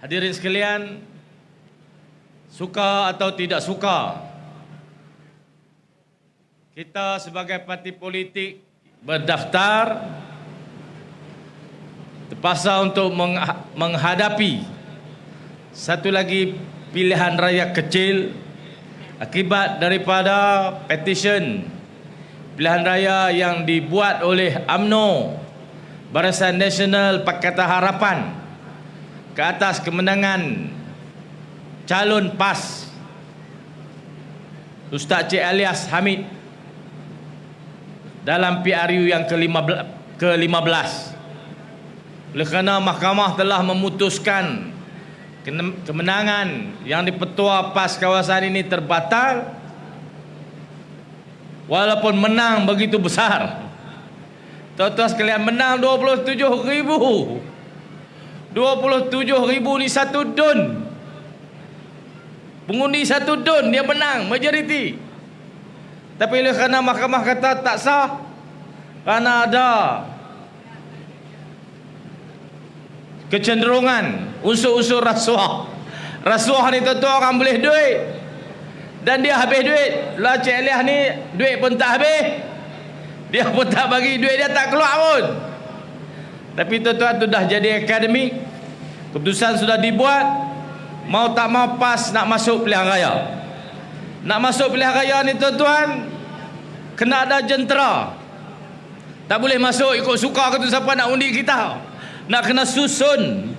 Hadirin sekalian, suka atau tidak suka, kita sebagai parti politik berdaftar terpaksa untuk menghadapi satu lagi pilihan raya kecil akibat daripada petition pilihan raya yang dibuat oleh UMNO, Barisan Nasional Pakatan Harapan, ke atas kemenangan calon PAS Ustaz Cik Alias Hamid dalam PRU yang ke-15. Oleh kerana mahkamah telah memutuskan kemenangan yang dipetua PAS kawasan ini terbatal, walaupun menang begitu besar. Tuan-tuan sekalian, menang 27,000. 27,000 ni satu dun. Pengundi satu dun dia menang majoriti. Tapi oleh kerana mahkamah kata tak sah, kerana ada kecenderungan unsur-unsur rasuah. Rasuah ni tuan-tuan orang boleh duit, dan dia habis duit. Lah Cik Elias ni duit pun tak habis, dia pun tak bagi duit, dia tak keluar pun. Tapi tuan-tuan, tu dah jadi akademik, keputusan sudah dibuat. Mau tak mau PAS nak masuk pilihan raya. Nak masuk pilihan raya ni tuan-tuan, kena ada jentera. Tak boleh masuk ikut suka kata siapa nak undi kita. Nak kena susun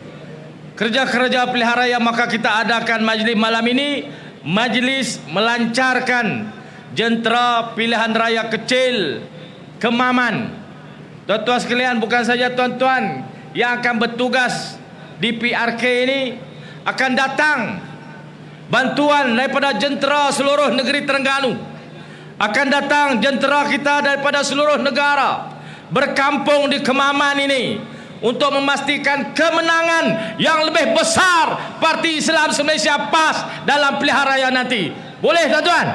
kerja-kerja pilihan raya. Maka kita adakan majlis malam ini, majlis melancarkan jentera pilihan raya kecil Kemaman. Tuan-tuan sekalian, bukan saja tuan-tuan yang akan bertugas di PRK ini, akan datang bantuan daripada jentera seluruh negeri Terengganu. Akan datang jentera kita daripada seluruh negara berkampung di Kemaman ini untuk memastikan kemenangan yang lebih besar Parti Islam Malaysia PAS dalam pilihan raya nanti. Boleh tuan-tuan?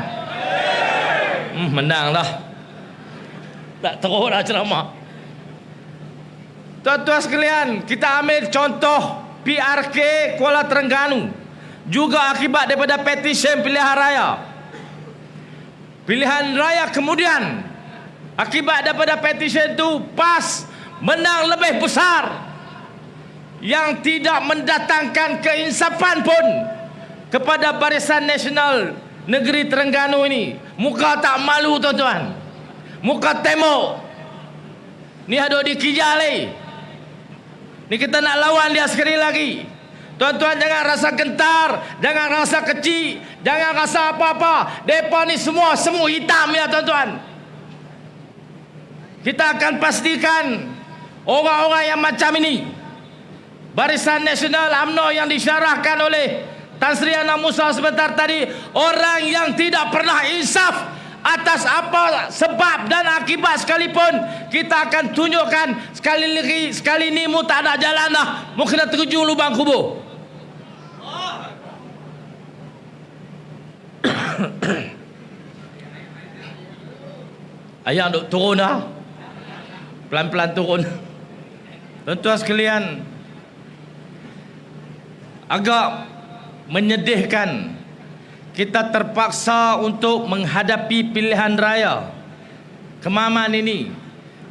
Menanglah. Tak teruk dah ceramah. Tuan-tuan sekalian, kita ambil contoh PRK Kuala Terengganu, juga akibat daripada petisyen pilihan raya. Pilihan raya kemudian, akibat daripada petisyen itu, PAS menang lebih besar, yang tidak mendatangkan keinsafan pun kepada Barisan Nasional Negeri Terengganu ini. Muka tak malu tuan-tuan, muka tembok. Ni ada di Kijali. Ni kita nak lawan dia sekali lagi. Tuan-tuan, jangan rasa gentar, jangan rasa kecil, jangan rasa apa-apa. Depa ni semua hitam ya tuan-tuan. Kita akan pastikan orang-orang yang macam ini, Barisan Nasional UMNO yang disyarahkan oleh Tan Sri Anna Musa sebentar tadi, orang yang tidak pernah insaf atas apa sebab dan akibat sekalipun, kita akan tunjukkan sekali ni mu tak ada jalan dah, mu kena terjun lubang kubur. Ayah duk turun dah, pelan-pelan turun. Tuan-tuan sekalian, agak menyedihkan kita terpaksa untuk menghadapi pilihan raya Kemaman ini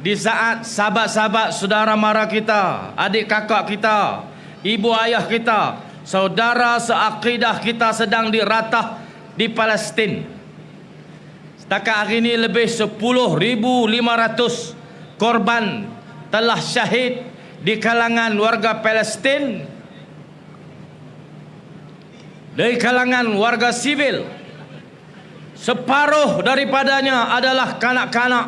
di saat sahabat-sahabat saudara mara kita, adik kakak kita, ibu ayah kita, saudara seakidah kita sedang diratah di Palestin. Setakat hari ini lebih 10,500 korban telah syahid di kalangan warga Palestin, dari kalangan warga sivil. Separuh daripadanya adalah kanak-kanak,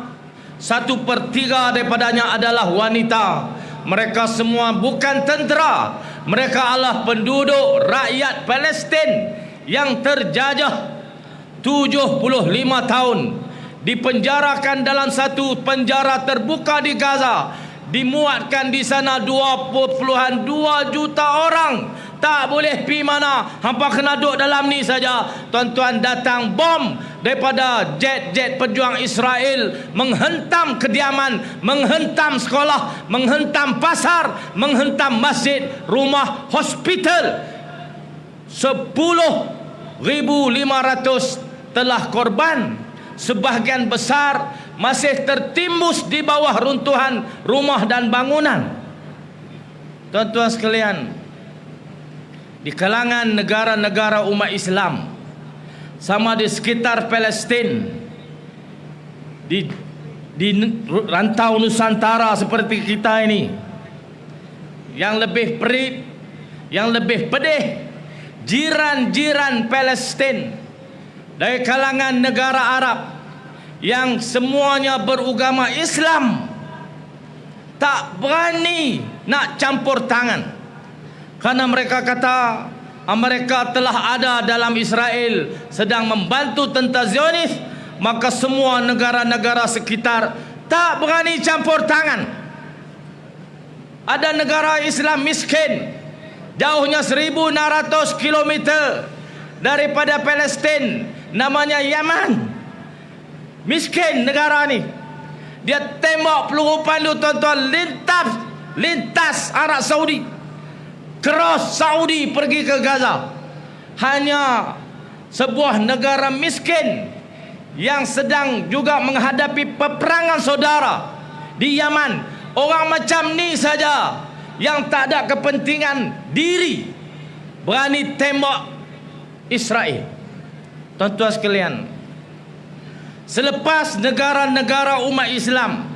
1/3 daripadanya adalah wanita. Mereka semua bukan tentera, mereka adalah penduduk rakyat Palestin yang terjajah 75 tahun, dipenjarakan dalam satu penjara terbuka di Gaza. Dimuatkan di sana 20.2 juta orang tak boleh pi mana, hampa kena duduk dalam ni saja. Tuan-tuan, datang bom daripada jet-jet pejuang Israel, menghentam kediaman, menghentam sekolah, menghentam pasar, menghentam masjid, rumah, hospital. 10,500 telah korban. Sebahagian besar masih tertimbus di bawah runtuhan rumah dan bangunan. Tuan-tuan sekalian, di kalangan negara-negara umat Islam, sama di sekitar Palestin, di rantau Nusantara seperti kita ini, yang lebih perit, yang lebih pedih, jiran-jiran Palestin dari kalangan negara Arab yang semuanya beragama Islam tak berani nak campur tangan, karena mereka kata mereka telah ada dalam Israel sedang membantu tentara Zionis, maka semua negara-negara sekitar tak berani campur tangan. Ada negara Islam miskin, jauhnya 1,600 km daripada Palestin, namanya Yaman. Miskin negara ni. Dia tembak peluru pandu, tuan-tuan, lintas Arab Saudi, cross Saudi pergi ke Gaza. Hanya sebuah negara miskin yang sedang juga menghadapi peperangan saudara di Yaman. Orang macam ni saja yang tak ada kepentingan diri berani tembak Israel. Tuan-tuan sekalian, selepas negara-negara umat Islam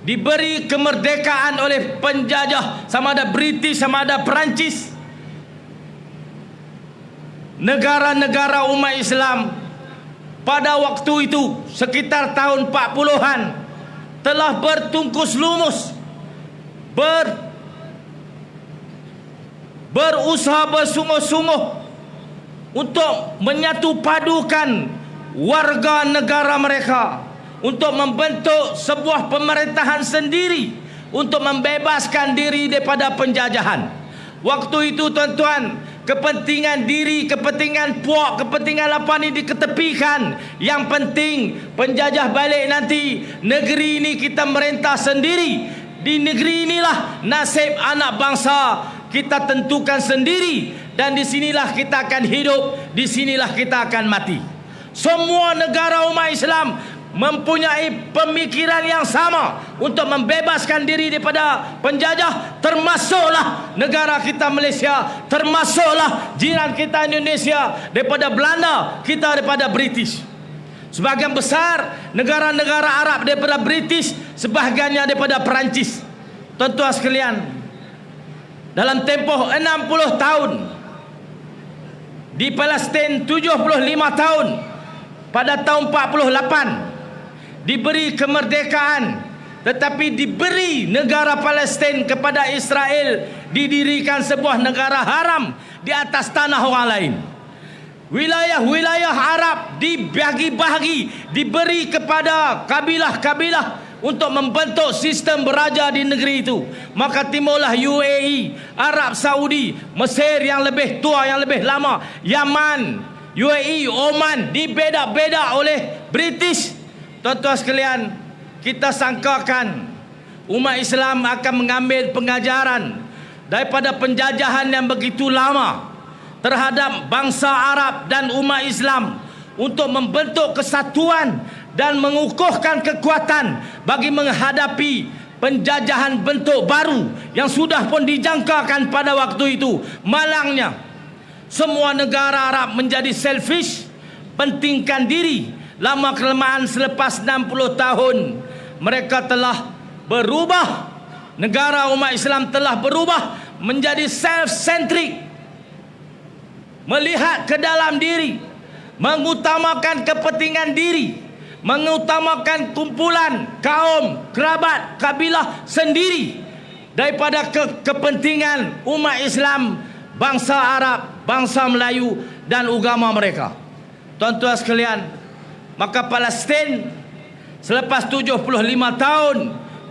diberi kemerdekaan oleh penjajah, sama ada British, sama ada Perancis, negara-negara umat Islam pada waktu itu sekitar tahun 40-an telah bertungkus lumus, berusaha bersungguh-sungguh untuk menyatu padukan warga negara mereka, untuk membentuk sebuah pemerintahan sendiri, untuk membebaskan diri daripada penjajahan. Waktu itu, tuan-tuan, kepentingan diri, kepentingan puak, kepentingan apa ni diketepikan. Yang penting penjajah balik nanti, negeri ini kita merintah sendiri. Di negeri inilah nasib anak bangsa kita tentukan sendiri, dan di sinilah kita akan hidup, di sinilah kita akan mati. Semua negara umat Islam mempunyai pemikiran yang sama untuk membebaskan diri daripada penjajah, termasuklah negara kita Malaysia, termasuklah jiran kita Indonesia, daripada Belanda, kita daripada British. Sebahagian besar negara-negara Arab daripada British, sebahagiannya daripada Perancis. Tuan-tuan sekalian, dalam tempoh 60 tahun di Palestin, 75 tahun, pada tahun 48 diberi kemerdekaan, tetapi diberi negara Palestin kepada Israel, didirikan sebuah negara haram di atas tanah orang lain. Wilayah-wilayah Arab dibagi-bagi, diberi kepada kabilah-kabilah untuk membentuk sistem beraja di negeri itu. Maka timbullah UAE, Arab Saudi, Mesir yang lebih tua, yang lebih lama, Yaman, UAE, Oman, dibeda-beda oleh British. Tuan-tuan sekalian, kita sangkakan umat Islam akan mengambil pengajaran daripada penjajahan yang begitu lama terhadap bangsa Arab dan umat Islam untuk membentuk kesatuan dan mengukuhkan kekuatan bagi menghadapi penjajahan bentuk baru yang sudah pun dijangkakan pada waktu itu. Malangnya semua negara Arab menjadi selfish, pentingkan diri. Lama-kelamaan selepas 60 tahun mereka telah berubah. Negara umat Islam telah berubah menjadi self-centric, melihat ke dalam diri, mengutamakan kepentingan diri, mengutamakan kumpulan, kaum, kerabat, kabilah sendiri daripada kepentingan umat Islam, bangsa Arab, bangsa Melayu dan agama mereka. Tuan-tuan sekalian, maka Palestin selepas 75 tahun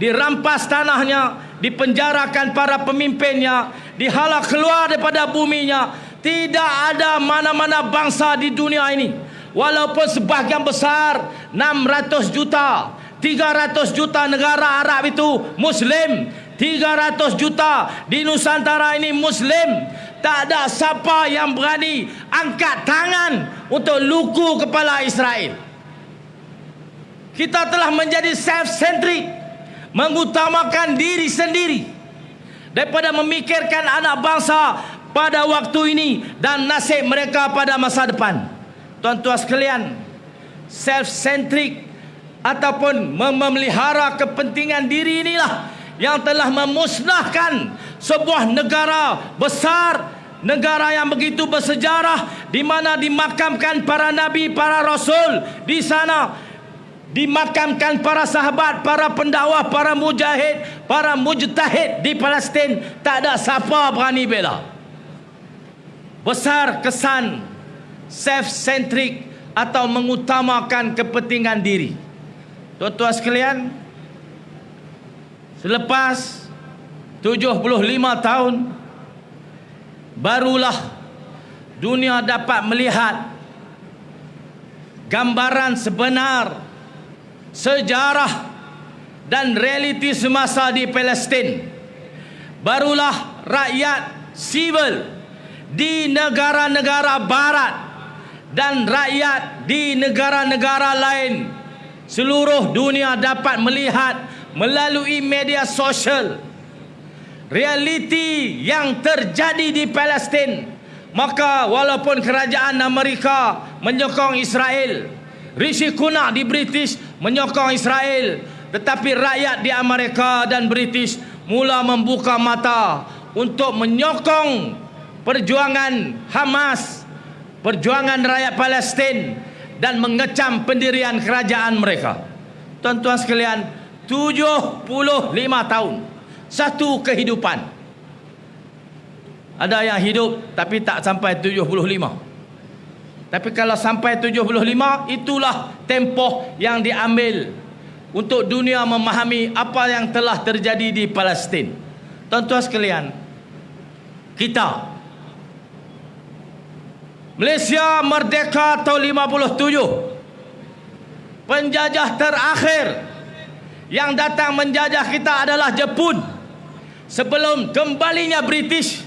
dirampas tanahnya, dipenjarakan para pemimpinnya, dihalau keluar daripada buminya. Tidak ada mana-mana bangsa di dunia ini, walaupun sebahagian besar 600 juta, 300 juta negara Arab itu Muslim, 300 juta di Nusantara ini Muslim, tak ada siapa yang berani angkat tangan untuk luku kepala Israel. Kita telah menjadi self-centric, mengutamakan diri sendiri daripada memikirkan anak bangsa pada waktu ini dan nasib mereka pada masa depan. Tuan-tuan sekalian, self-centric ataupun memelihara kepentingan diri inilah yang telah memusnahkan sebuah negara besar, negara yang begitu bersejarah, di mana dimakamkan para nabi, para rasul di sana, dimakamkan para sahabat, para pendakwah, para mujahid, para mujtahid di Palestin. Tak ada siapa berani bela. Besar kesan self-centric atau mengutamakan kepentingan diri. Tuan-tuan sekalian, selepas 75 tahun barulah dunia dapat melihat gambaran sebenar sejarah dan realiti semasa di Palestin. Barulah rakyat sivil di negara-negara barat dan rakyat di negara-negara lain seluruh dunia dapat melihat melalui media sosial realiti yang terjadi di Palestin. Maka walaupun kerajaan Amerika menyokong Israel, Rishi Sunak di British menyokong Israel, tetapi rakyat di Amerika dan British mula membuka mata untuk menyokong perjuangan Hamas, perjuangan rakyat Palestin, dan mengecam pendirian kerajaan mereka. Tuan-tuan sekalian, 75 tahun, satu kehidupan. Ada yang hidup tapi tak sampai 75. Tapi kalau sampai 75, itulah tempoh yang diambil untuk dunia memahami apa yang telah terjadi di Palestin. Tuan-tuan sekalian, kita Malaysia merdeka tahun 57. Penjajah terakhir yang datang menjajah kita adalah Jepun. Sebelum kembalinya British,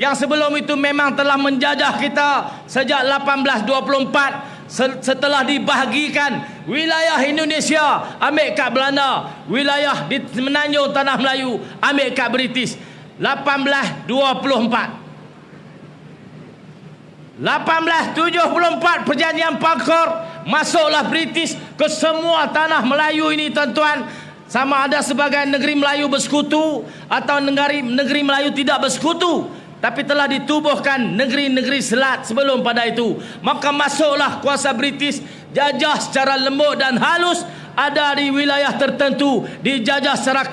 yang sebelum itu memang telah menjajah kita sejak 1824. Setelah dibahagikan wilayah Indonesia ambil kat Belanda, wilayah di Semenanjung Tanah Melayu ambil kat British. 1824 perjanjian Pakhor, masuklah British ke semua tanah Melayu ini, tuan-tuan. Sama ada sebagai negeri Melayu bersekutu atau negeri Melayu tidak bersekutu, tapi telah ditubuhkan negeri-negeri selat sebelum pada itu. Maka masuklah kuasa British, jajah secara lembut dan halus. Ada di wilayah tertentu dijajah secara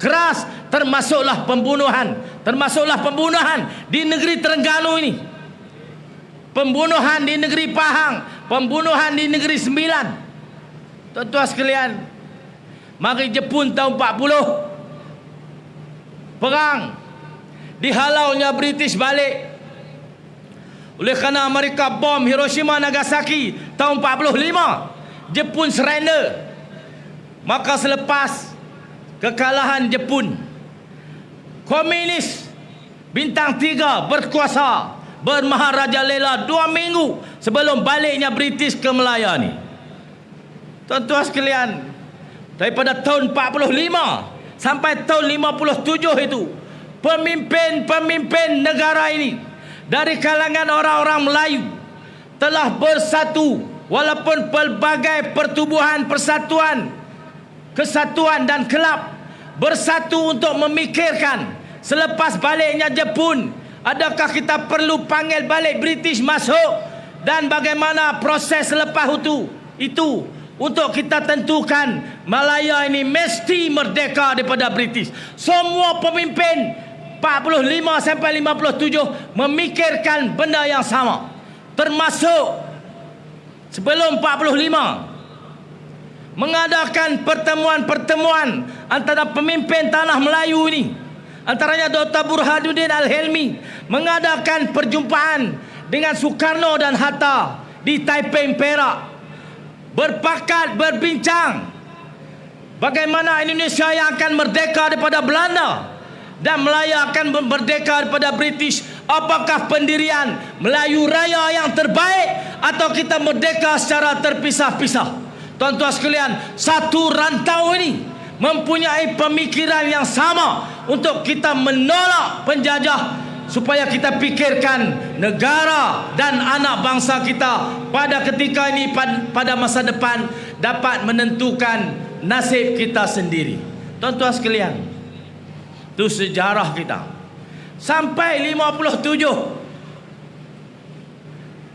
keras, termasuklah pembunuhan di negeri Terengganu ini, pembunuhan di negeri Pahang, pembunuhan di negeri Sembilan. Tuan-tuan sekalian, mari Jepun tahun 40 perang, dihalaunya British balik oleh kerana Amerika bom Hiroshima Nagasaki tahun 45. Jepun surrender. Maka selepas kekalahan Jepun, komunis bintang 3 berkuasa, bermaharajalela 2 minggu sebelum baliknya British ke Melaya ni. Tuan-tuan sekalian, daripada tahun 45 sampai tahun 57 itu, pemimpin-pemimpin negara ini dari kalangan orang-orang Melayu telah bersatu, walaupun pelbagai pertubuhan persatuan, kesatuan dan kelab bersatu untuk memikirkan selepas baliknya Jepun, adakah kita perlu panggil balik British masuk, dan bagaimana proses selepas itu untuk kita tentukan Malaya ini mesti merdeka daripada British. Semua pemimpin 45 sampai 57 memikirkan benda yang sama, termasuk sebelum 45 mengadakan pertemuan-pertemuan antara pemimpin tanah Melayu ini Antaranya Dr. Burhanuddin Al-Helmi mengadakan perjumpaan dengan Soekarno dan Hatta di Taipei, Perak, berpakat berbincang bagaimana Indonesia yang akan merdeka daripada Belanda dan Melayu akan merdeka daripada British. Apakah pendirian Melayu Raya yang terbaik atau kita merdeka secara terpisah-pisah? Tuan-tuan sekalian, satu rantau ini mempunyai pemikiran yang sama untuk kita menolak penjajah, supaya kita pikirkan negara dan anak bangsa kita pada ketika ini, pada masa depan dapat menentukan nasib kita sendiri. Tuan-tuan sekalian, itu sejarah kita sampai 57.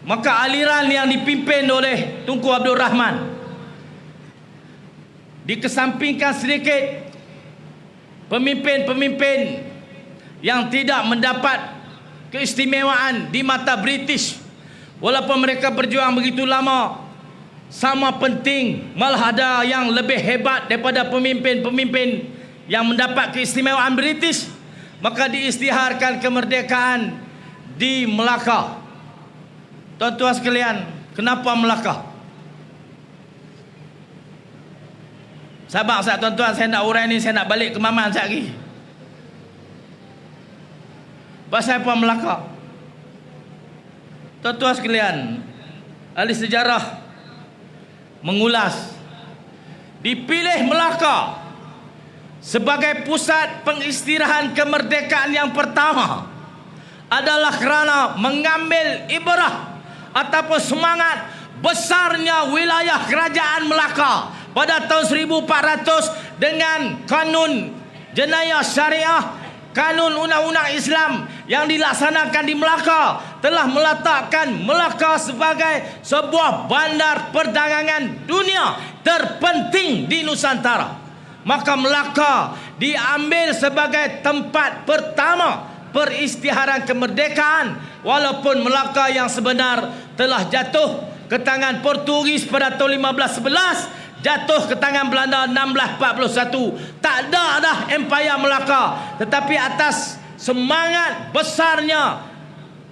Maka aliran yang dipimpin oleh Tunku Abdul Rahman dikesampingkan sedikit. Pemimpin-pemimpin yang tidak mendapat keistimewaan di mata British, walaupun mereka berjuang begitu lama, sama penting, malah ada yang lebih hebat daripada pemimpin-pemimpin yang mendapat keistimewaan British. Maka diisytiharkan kemerdekaan di Melaka. Tuan-tuan sekalian, kenapa Melaka? Sabar sekejap tuan-tuan, saya nak urai ni, saya nak balik ke Maman sekejap lagi. Pasal apa Melaka? Tuan-tuan sekalian, ahli sejarah mengulas, dipilih Melaka sebagai pusat pengistirahan kemerdekaan yang pertama adalah kerana mengambil ibrah ataupun semangat besarnya wilayah kerajaan Melaka pada tahun 1400 dengan kanun jenayah syariah, kanun undang-undang Islam yang dilaksanakan di Melaka telah meletakkan Melaka sebagai sebuah bandar perdagangan dunia terpenting di Nusantara. Maka Melaka diambil sebagai tempat pertama peristiharan kemerdekaan, walaupun Melaka yang sebenar telah jatuh ke tangan Portugis pada tahun 1511, jatuh ke tangan Belanda 1641. Tak ada dah Empayar Melaka, tetapi atas semangat besarnya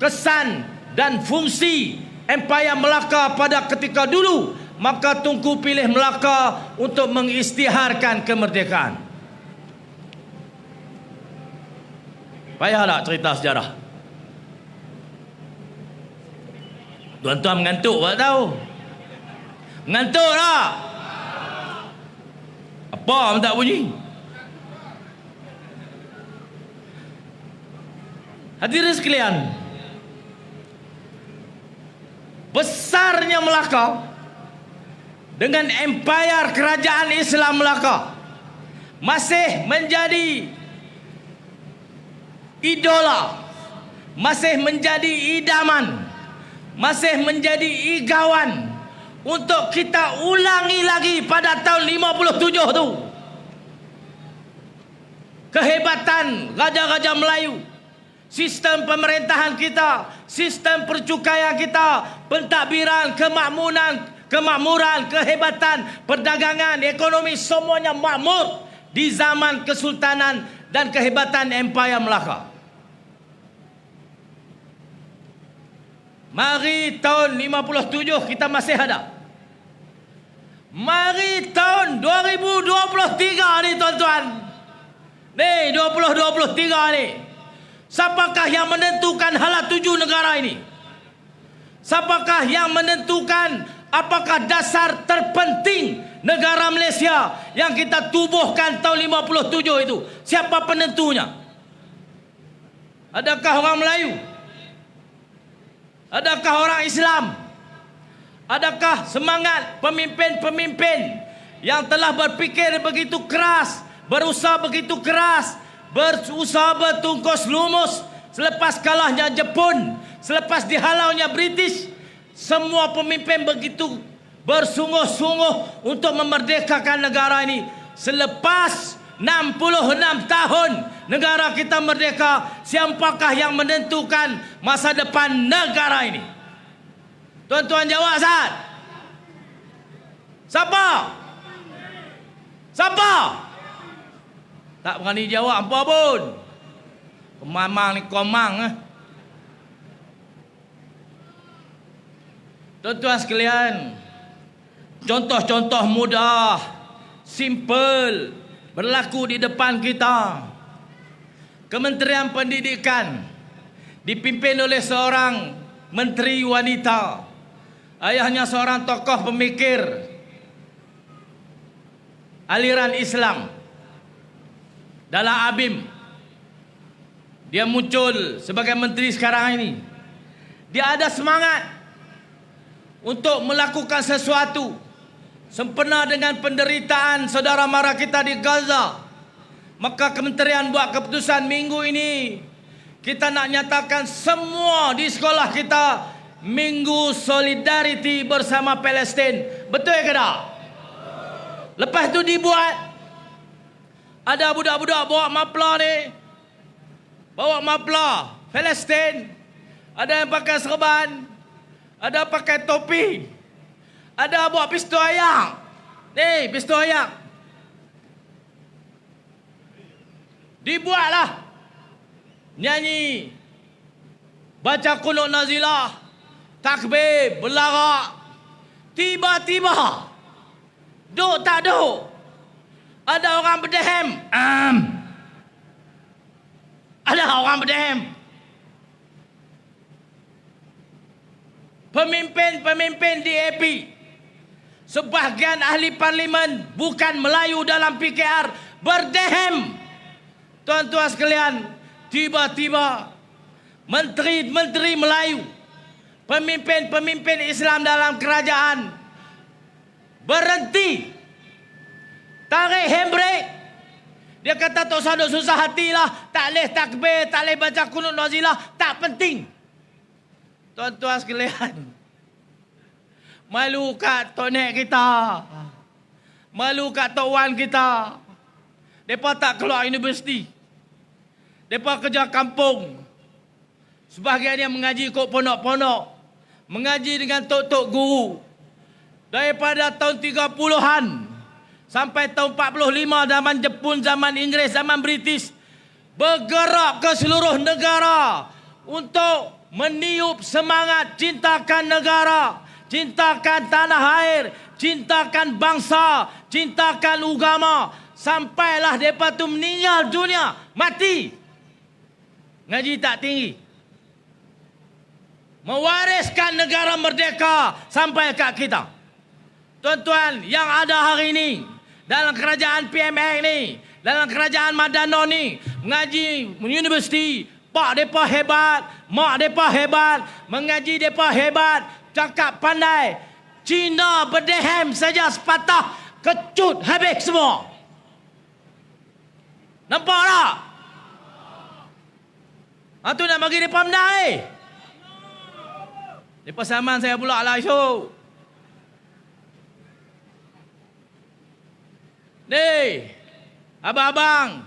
kesan dan fungsi Empayar Melaka pada ketika dulu, maka Tunku pilih Melaka untuk mengisytiharkan kemerdekaan. Payah tak cerita sejarah? Tuan-tuan mengantuk tak tahu? Mengantuk tak? Apa tak bunyi? Hadirin sekalian, besarnya Melaka dengan empayar kerajaan Islam Melaka masih menjadi idola, masih menjadi idaman, masih menjadi igawan untuk kita ulangi lagi pada tahun 57 tu. Kehebatan Raja-Raja Melayu, sistem pemerintahan kita, sistem percukaian kita, pentadbiran, kemakmuran, kehebatan, perdagangan, ekonomi, semuanya makmur di zaman Kesultanan dan kehebatan Empayar Melaka. Mari tahun 57 kita masih ada. Mari tahun 2023 ni tuan-tuan. Ni 2023 ni. Siapakah yang menentukan hala tuju negara ini? Siapakah yang menentukan apakah dasar terpenting negara Malaysia yang kita tubuhkan tahun 57 itu? Siapa penentunya? Adakah orang Melayu? Adakah orang Islam? Adakah semangat pemimpin-pemimpin yang telah berfikir begitu keras, berusaha begitu keras, berusaha bertungkus lumus selepas kalahnya Jepun, selepas dihalaunya British? Semua pemimpin begitu bersungguh-sungguh untuk memerdekakan negara ini. Selepas 66 tahun negara kita merdeka, siapakah yang menentukan masa depan negara ini? Tuan-tuan jawab Zat. Siapa? Siapa? Tak berani jawab apa pun. Pemamang ni komang. Tuan-tuan sekalian, contoh-contoh mudah, simple, berlaku di depan kita. Kementerian Pendidikan dipimpin oleh seorang menteri wanita. Ayahnya seorang tokoh pemikir aliran Islam. Dalam ABIM, dia muncul sebagai menteri sekarang ini. Dia ada semangat untuk melakukan sesuatu sempena dengan penderitaan saudara mara kita di Gaza. Maka kementerian buat keputusan minggu ini kita nak nyatakan semua di sekolah kita Minggu Solidariti bersama Palestin. Betul ke tak? Lepas tu dibuat, ada budak-budak bawa mapla ni, bawa mapla Palestin. Ada yang pakai serban, ada pakai topi, ada bawa pistol ayak. Ni pistol ayak. Dibuatlah nyanyi, baca qunut nazilah, takbir, berlarak. Tiba-tiba duk tak duk, ada orang berdehem. Ada orang berdehem. Pemimpin-pemimpin di AP, sebahagian ahli parlimen bukan Melayu dalam PKR berdehem. Tuan-tuan sekalian, tiba-tiba menteri-menteri Melayu, pemimpin-pemimpin Islam dalam kerajaan berhenti, tarik handbrake. Dia kata tak usah susah hatilah, tak boleh takbir, tak boleh baca qunut nazilah, tak penting. Tuan-tuan sekalian, malu kat tok nek kita, malu kat tok wan kita. Mereka tak keluar universiti, mereka kerja kampung. Sebahagiannya mengaji kot pondok-pondok, mengaji dengan tok-tok guru. Daripada tahun 30-an sampai tahun 45, zaman Jepun, zaman Inggeris, zaman British, bergerak ke seluruh negara untuk meniup semangat cintakan negara, cintakan tanah air, cintakan bangsa, cintakan agama. Sampailah mereka tu meninggal dunia, mati. Ngaji tak tinggi, mewariskan negara merdeka sampai kat kita. Tuan-tuan yang ada hari ini dalam kerajaan PMR ni, dalam kerajaan Madano ni, mengaji universiti, pak depa hebat, mak depa hebat, mengaji depa hebat, cakap pandai. Cina berdehem saja sepatah, kecut habis semua. Nampak tak? Tu nak bagi depa menang Depa saman saya pula lah esok. Ni, abang-abang,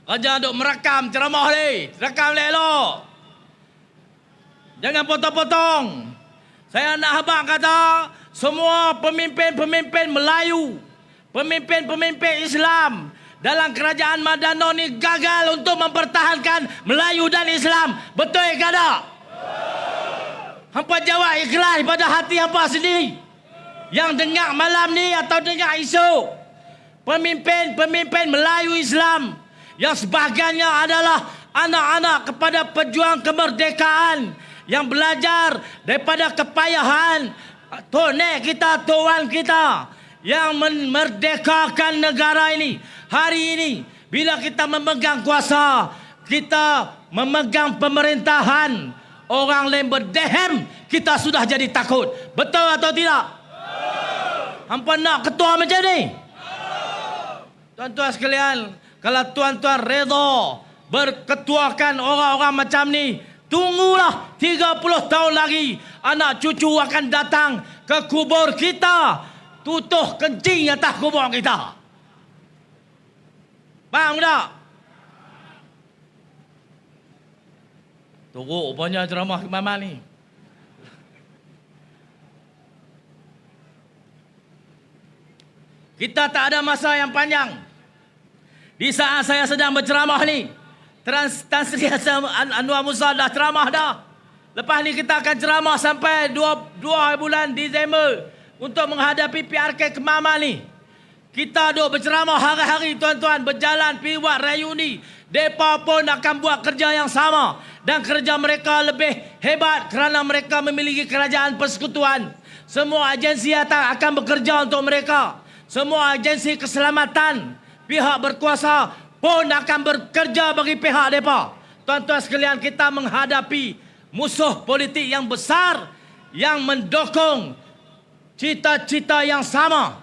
kerja duk merakam ceramah ni, rakam elok. Jangan potong-potong. Saya nak abang kata, semua pemimpin-pemimpin Melayu, pemimpin-pemimpin Islam dalam kerajaan Madano ni gagal untuk mempertahankan Melayu dan Islam. Betul ke tak? Hampa jawab ikhlas pada hati hampa sendiri. Yang dengar malam ni atau dengar esok. Pemimpin-pemimpin Melayu Islam yang sebahagiannya adalah anak-anak kepada pejuang kemerdekaan yang belajar daripada kepayahan tok nek kita, tok wan kita yang memerdekakan negara ini. Hari ini bila kita memegang kuasa, kita memegang pemerintahan, orang lain berdehem, kita sudah jadi takut. Betul atau tidak? Hampa nak ketua macam ni? Tuan-tuan sekalian, kalau tuan-tuan reda berketuakan orang-orang macam ni, tunggulah 30 tahun lagi anak cucu akan datang ke kubur kita, tutuh kencing atas kubur kita. Faham tak? Teruk rupanya ceramah Mama ni. Kita tak ada masa yang panjang. Di saat saya sedang berceramah ni, Tan Sri Anwar Musa dah ceramah dah. Lepas ni kita akan ceramah sampai 2 bulan Disember untuk menghadapi PRK Kemaman ni. Kita duk berceramah hari-hari tuan-tuan, berjalan pergi buat reuni. Mereka pun akan buat kerja yang sama. Dan kerja mereka lebih hebat kerana mereka memiliki kerajaan persekutuan. Semua agensi akan bekerja untuk mereka. Semua agensi keselamatan, pihak berkuasa pun akan bekerja bagi pihak mereka. Tuan-tuan sekalian, kita menghadapi musuh politik yang besar yang mendukung cita-cita yang sama,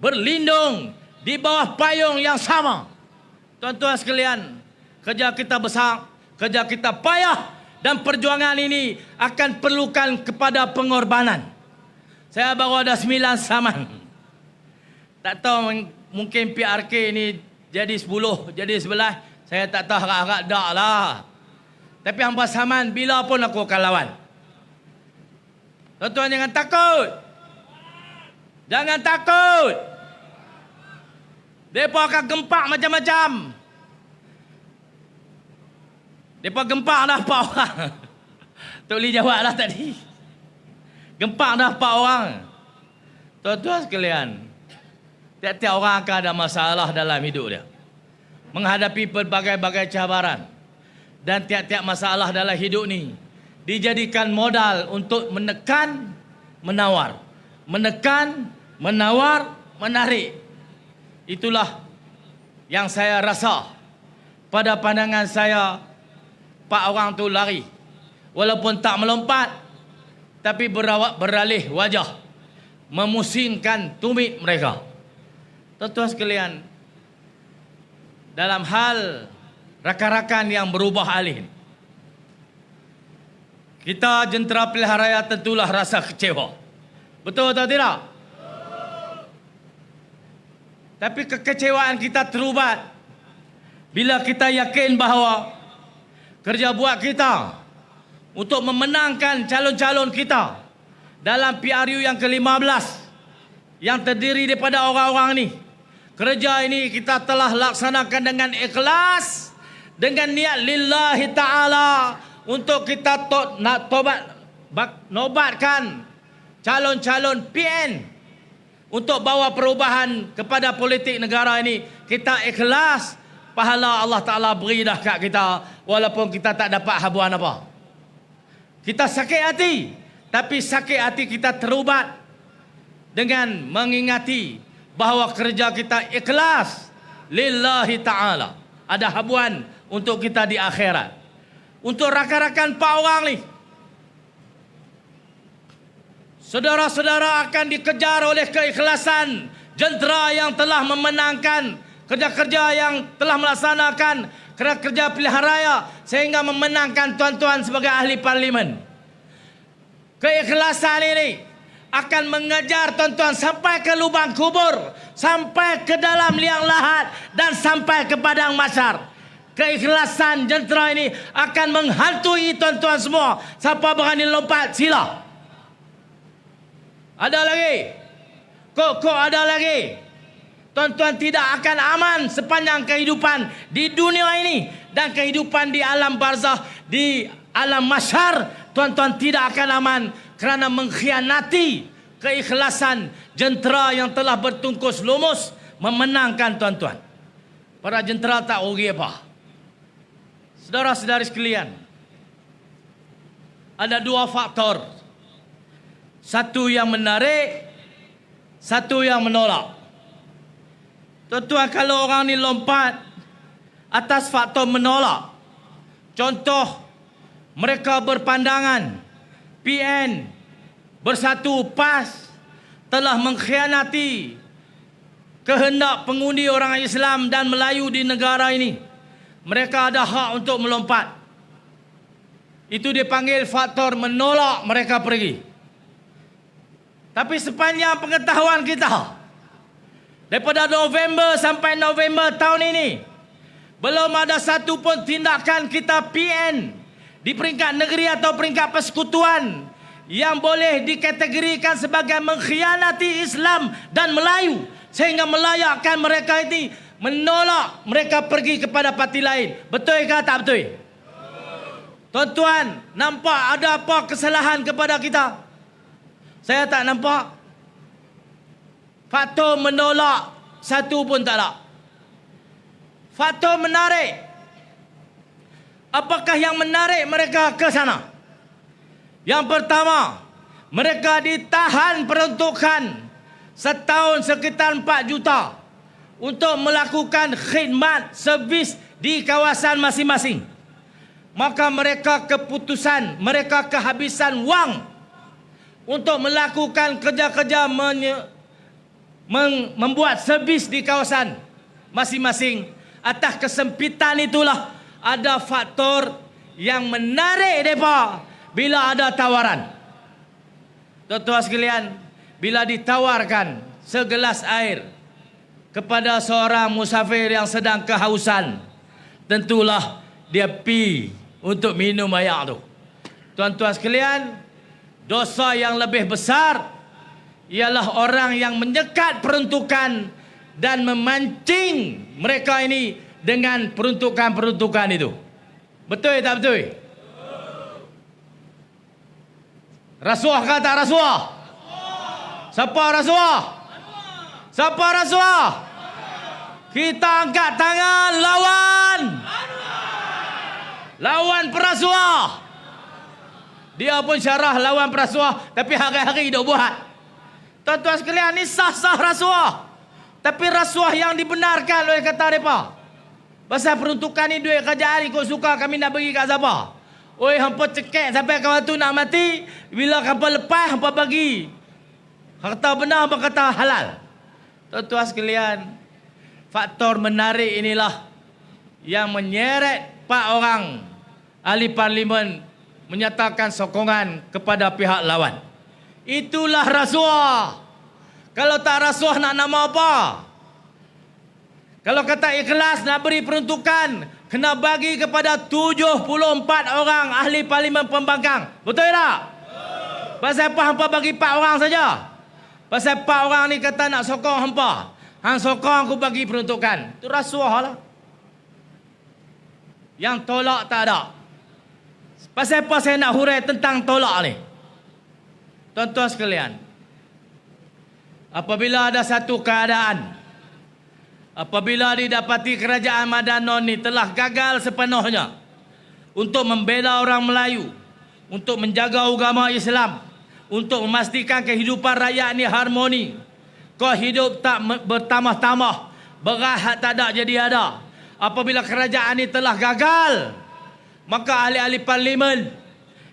berlindung di bawah payung yang sama. Tuan-tuan sekalian, kerja kita besar, kerja kita payah, dan perjuangan ini akan perlukan kepada pengorbanan. Saya baru ada 9 saman. Tak tahu mungkin PRK ini jadi 10, jadi 11. Saya tak tahu, harap-harap tak lah. Tapi hampa saman, bila pun aku akan lawan. Tuan-tuan jangan takut. Jangan takut. Mereka akan gempak macam-macam. Mereka gempak dah 4 orang. Tok Lee jawab lah tadi. Gempak dah 4 orang. Tuan-tuan sekalian, tiap-tiap orang akan ada masalah dalam hidup dia. Menghadapi berbagai-bagai cabaran. Dan tiap-tiap masalah dalam hidup ni dijadikan modal untuk menekan, menawar. Menekan, menawar, menarik. Itulah yang saya rasa. Pada pandangan saya, 4 orang tu lari. Walaupun tak melompat, tapi beralih wajah, memusingkan tumit mereka. Tuan-tuan sekalian, dalam hal rakan-rakan yang berubah alih, kita jentera pilihan raya tentulah rasa kecewa. Betul atau tidak? Tapi kekecewaan kita terubat bila kita yakin bahawa kerja buat kita untuk memenangkan calon-calon kita dalam PRU yang ke-15 yang terdiri daripada orang-orang ni. Kerja ini kita telah laksanakan dengan ikhlas, dengan niat lillahi ta'ala, untuk kita nak nobatkan calon-calon PN untuk bawa perubahan kepada politik negara ini. Kita ikhlas, pahala Allah Ta'ala beri dah kat kita, walaupun kita tak dapat habuan apa. Kita sakit hati, tapi sakit hati kita terubat dengan mengingati bahawa kerja kita ikhlas lillahi ta'ala. Ada habuan untuk kita di akhirat. Untuk rakan-rakan 4 orang ni, saudara-saudara akan dikejar oleh keikhlasan jentera yang telah memenangkan kerja-kerja yang telah melaksanakan kerja pilihan raya sehingga memenangkan tuan-tuan sebagai ahli parlimen. Keikhlasan ini akan mengejar tuan-tuan sampai ke lubang kubur, sampai ke dalam liang lahat, dan sampai ke padang mahsyar. Keikhlasan jentera ini akan menghantui tuan-tuan semua. Siapa berani lompat, sila. Ada lagi? Kok ada lagi? Tuan-tuan tidak akan aman sepanjang kehidupan di dunia ini dan kehidupan di alam barzah, di alam mahsyar. Tuan-tuan tidak akan aman kerana mengkhianati keikhlasan jentera yang telah bertungkus lumus memenangkan tuan-tuan. Para jentera tak rugi apa. Saudara-saudari sekalian, ada 2 faktor. Satu yang menarik, satu yang menolak. Tuan-tuan, kalau orang ni lompat atas faktor menolak, contoh mereka berpandangan PN Bersatu PAS telah mengkhianati kehendak pengundi orang Islam dan Melayu di negara ini, mereka ada hak untuk melompat. Itu dipanggil faktor menolak mereka pergi. Tapi sepanjang pengetahuan kita, daripada November sampai November tahun ini, belum ada satu pun tindakan kita PN di peringkat negeri atau peringkat persekutuan yang boleh dikategorikan sebagai mengkhianati Islam dan Melayu, sehingga melayakkan mereka ini menolak mereka pergi kepada parti lain. Betul ke tak betul? Tuan-tuan, nampak ada apa kesalahan kepada kita? Saya tak nampak. Faktor menolak satu pun tak ada. Faktor menarik. Apakah yang menarik mereka ke sana? Yang pertama, mereka ditahan peruntukan setahun sekitar 4 juta untuk melakukan khidmat servis di kawasan masing-masing. Maka mereka kehabisan wang untuk melakukan kerja-kerja membuat servis di kawasan masing-masing. Atas kesempitan itulah ada faktor yang menarik mereka bila ada tawaran. Tuan-tuan sekalian, bila ditawarkan segelas air kepada seorang musafir yang sedang kehausan, tentulah dia pi untuk minum air tu. Tuan-tuan sekalian, dosa yang lebih besar ialah orang yang menyekat peruntukan dan memancing mereka ini dengan peruntukan-peruntukan itu. Betul tak betul? Rasuah ke tak rasuah? Siapa rasuah? Siapa rasuah? Kita angkat tangan lawan. Lawan perasuah. Dia pun syarah lawan perasuah, tapi hari-hari dia buat. Tuan-tuan sekalian, ni sah-sah rasuah. Tapi rasuah yang dibenarkan oleh kata mereka. Pasal peruntukan ni duit kerajaan, ikut suka kami nak bagi kat siapa? Oi, hampa cekek sampai kawan tu nak mati. Bila hampa lepas, hampa bagi. Harta benar, hampa kata halal. Tuan-tuan sekalian, faktor menarik inilah yang menyeret 4 orang ahli parlimen menyatakan sokongan kepada pihak lawan. Itulah rasuah. Kalau tak rasuah nak nama apa? Kalau kata ikhlas nak beri peruntukan, kena bagi kepada 74 orang ahli parlimen pembangkang. Betul tak? Pasal apa hampa bagi 4 orang saja? Pasal 4 orang ni kata nak sokong hampa. Hang sokong aku bagi peruntukan. Itu rasuah lah. Yang tolak tak ada. Pasal apa saya nak hurai tentang tolak ni? Tuan-tuan sekalian, apabila ada satu keadaan, apabila didapati kerajaan Madanon ni telah gagal sepenuhnya untuk membela orang Melayu, untuk menjaga agama Islam, untuk memastikan kehidupan rakyat ni harmoni, kau hidup tak bertambah-tambah, beras tak ada jadi ada. Apabila kerajaan ni telah gagal, maka ahli-ahli parlimen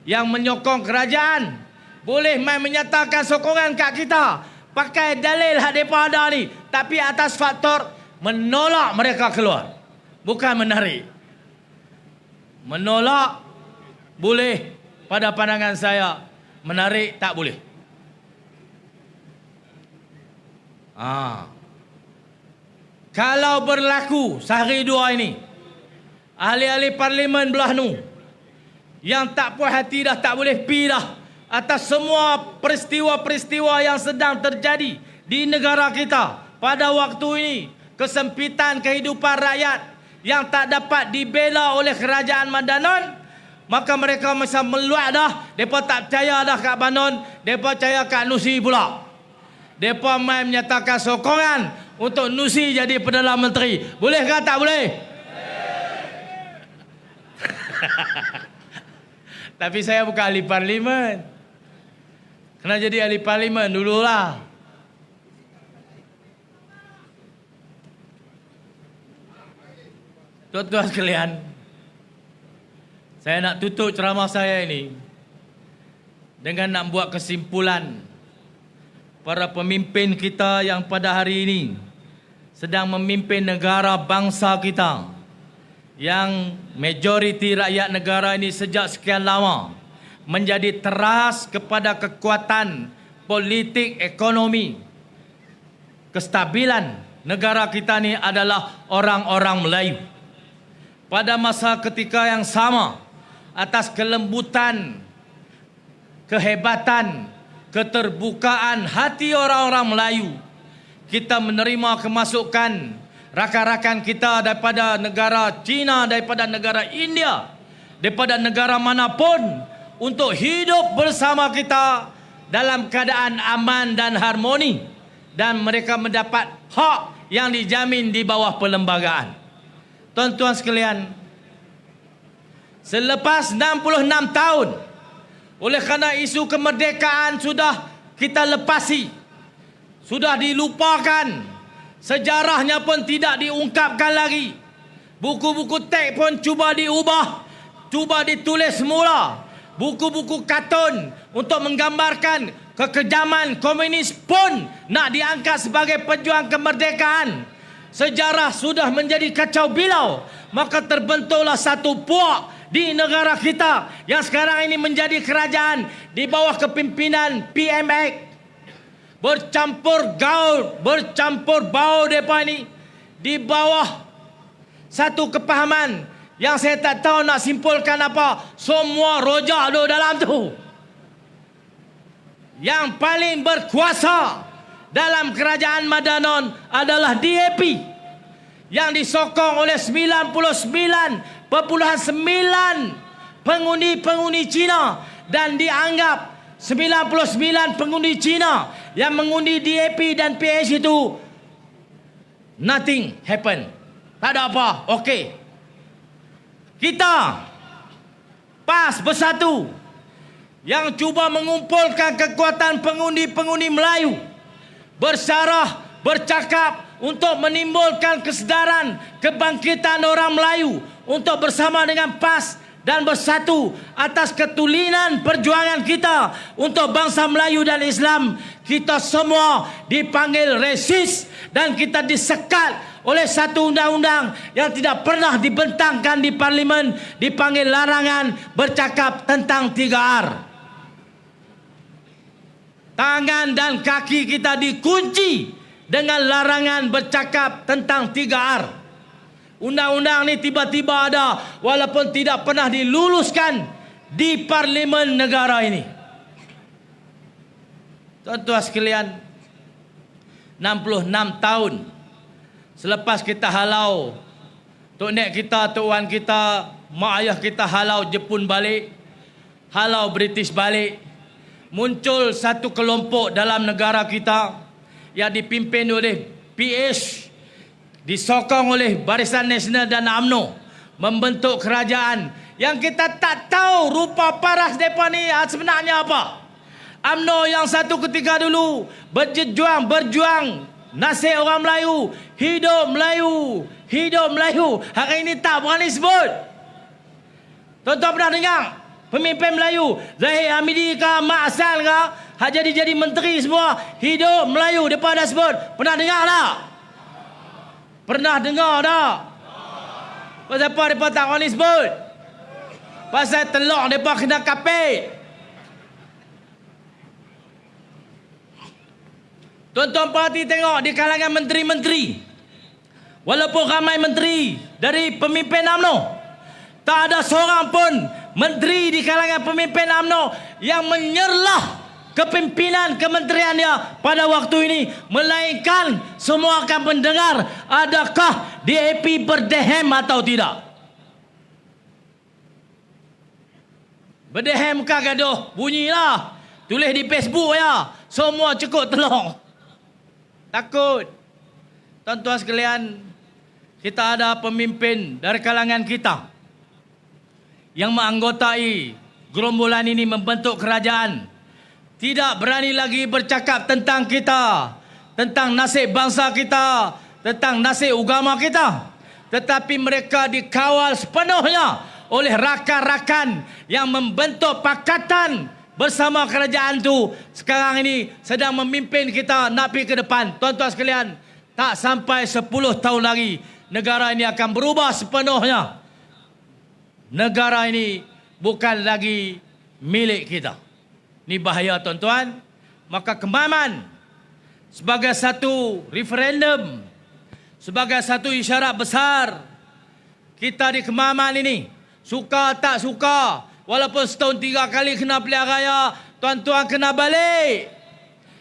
yang menyokong kerajaan boleh main menyatakan sokongan kat kita, pakai dalil hak mereka ada ni, tapi atas faktor menolak mereka keluar, bukan menarik. Menolak boleh pada pandangan saya, menarik tak boleh. Kalau berlaku sehari dua ini, ahli-ahli parlimen belah nu yang tak puas hati dah tak boleh pi dah atas semua peristiwa-peristiwa yang sedang terjadi di negara kita pada waktu ini, kesempitan kehidupan rakyat yang tak dapat dibela oleh kerajaan Madanon, maka mereka masa meluat dah, mereka tak percaya dah kat Banon, mereka percaya kat Nusi pula. Mereka main menyatakan sokongan untuk Nusi jadi Perdana Menteri. Boleh ke tak boleh? Tapi saya bukan ahli parlimen. Kena jadi ahli parlimen dululah. Tuan-tuan sekalian, saya nak tutup ceramah saya ini dengan nak buat kesimpulan. Para pemimpin kita yang pada hari ini sedang memimpin negara bangsa kita, yang majoriti rakyat negara ini sejak sekian lama menjadi teras kepada kekuatan politik, ekonomi, kestabilan negara kita ni adalah orang-orang Melayu. Pada masa ketika yang sama, atas kelembutan, kehebatan, keterbukaan hati orang-orang Melayu, kita menerima kemasukan rakan-rakan kita daripada negara China, daripada negara India, daripada negara manapun untuk hidup bersama kita dalam keadaan aman dan harmoni, dan mereka mendapat hak yang dijamin di bawah perlembagaan. Tuan-tuan sekalian, selepas 66 tahun, oleh kerana isu kemerdekaan sudah kita lepasi, sudah dilupakan, sejarahnya pun tidak diungkapkan lagi, buku-buku teks pun cuba diubah, cuba ditulis semula, buku-buku kartun untuk menggambarkan kekejaman komunis pun nak diangkat sebagai pejuang kemerdekaan. Sejarah sudah menjadi kacau bilau, maka terbentuklah satu puak di negara kita yang sekarang ini menjadi kerajaan di bawah kepimpinan PMX. Bercampur gaul, bercampur bau mereka ini di bawah satu kepahaman yang saya tak tahu nak simpulkan apa. Semua rojak duduk dalam tu. Yang paling berkuasa dalam kerajaan Madanon adalah DAP yang disokong oleh 99.9 pengundi-pengundi Cina, dan dianggap 99 pengundi Cina yang mengundi DAP dan PH itu nothing happen. Tak ada apa. Okey. Kita PAS Bersatu yang cuba mengumpulkan kekuatan pengundi-pengundi Melayu, bersyarah, bercakap untuk menimbulkan kesedaran kebangkitan orang Melayu untuk bersama dengan PAS dan bersatu atas ketulinan perjuangan kita untuk bangsa Melayu dan Islam. Kita semua dipanggil resis dan kita disekat oleh satu undang-undang yang tidak pernah dibentangkan di parlimen, dipanggil larangan bercakap tentang 3R. Tangan dan kaki kita dikunci dengan larangan bercakap tentang 3R. Undang-undang ni tiba-tiba ada walaupun tidak pernah diluluskan di parlimen negara ini. Tuan-tuan sekalian, 66 tahun selepas kita halau tok nek kita, tok wan kita, mak ayah kita halau Jepun balik, halau British balik, muncul satu kelompok dalam negara kita yang dipimpin oleh PH, disokong oleh Barisan Nasional dan UMNO, membentuk kerajaan yang kita tak tahu rupa paras mereka ni sebenarnya apa. UMNO yang satu ketika dulu berjuang nasib orang Melayu, hidup Melayu, hidup Melayu, hari ini tak berani sebut. Tuan-tuan pernah dengar pemimpin Melayu Zahid Hamidi ke Mak Hassan ke hak jadi menteri semua hidup Melayu mereka dah sebut? Pernah dengar tak? Pernah dengar tak? Pasal apa mereka tak berani sebut? Pasal telok mereka kena kapit. Tuan-tuan parti tengok di kalangan menteri-menteri, walaupun ramai menteri dari pemimpin UMNO, tak ada seorang pun menteri di kalangan pemimpin UMNO yang menyerlah kepimpinan kementeriannya pada waktu ini, melainkan semua akan mendengar adakah DAP berdehem atau tidak. Berdehem kah gaduh? Bunyilah. Tulis di Facebook ya. Semua cukup telong. Takut. Tuan-tuan sekalian, kita ada pemimpin dari kalangan kita yang menganggotai gerombolan ini membentuk kerajaan, tidak berani lagi bercakap tentang kita, tentang nasib bangsa kita, tentang nasib agama kita, tetapi mereka dikawal sepenuhnya oleh rakan-rakan yang membentuk pakatan bersama kerajaan tu sekarang ini sedang memimpin kita nak pergi ke depan. Tuan-tuan sekalian, tak sampai 10 tahun lagi negara ini akan berubah sepenuhnya. Negara ini bukan lagi milik kita. Ini bahaya tuan-tuan. Maka Kemaman sebagai satu referendum, sebagai satu isyarat besar, kita di Kemaman ini, suka tak suka, walaupun setahun 3 kali kena pilihan raya, tuan-tuan kena balik.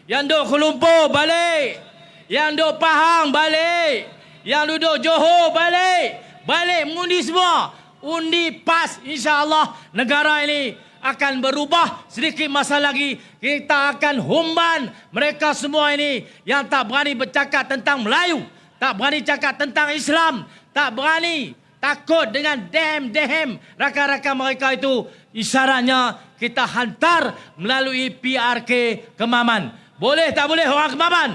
Yang duk Kuala Lumpur balik, yang duk Pahang balik, Yang duduk Johor balik. Balik mengundi semua. Undi PAS, insya-Allah negara ini akan berubah. Sedikit masa lagi kita akan humban mereka semua ini yang tak berani bercakap tentang Melayu, tak berani cakap tentang Islam, tak berani, takut dengan dehem rakan-rakan mereka itu. Isyaratnya kita hantar melalui PRK Kemaman. Boleh tak boleh orang Kemaman?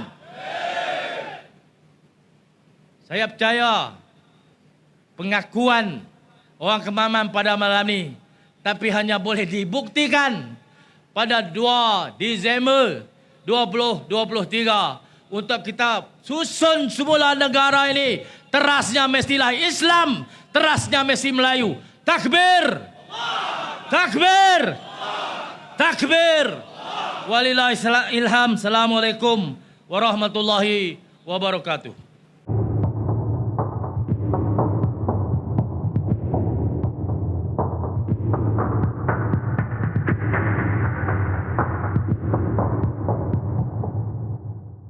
Saya percaya pengakuan orang Kemaman pada malam ni, tapi hanya boleh dibuktikan pada 2 Disember 2023 untuk kita susun semula negara ini. Terasnya mestilah Islam, terasnya mesti Melayu. Takbir! Takbir! Takbir! Walillahi ilham. Assalamualaikum warahmatullahi wabarakatuh.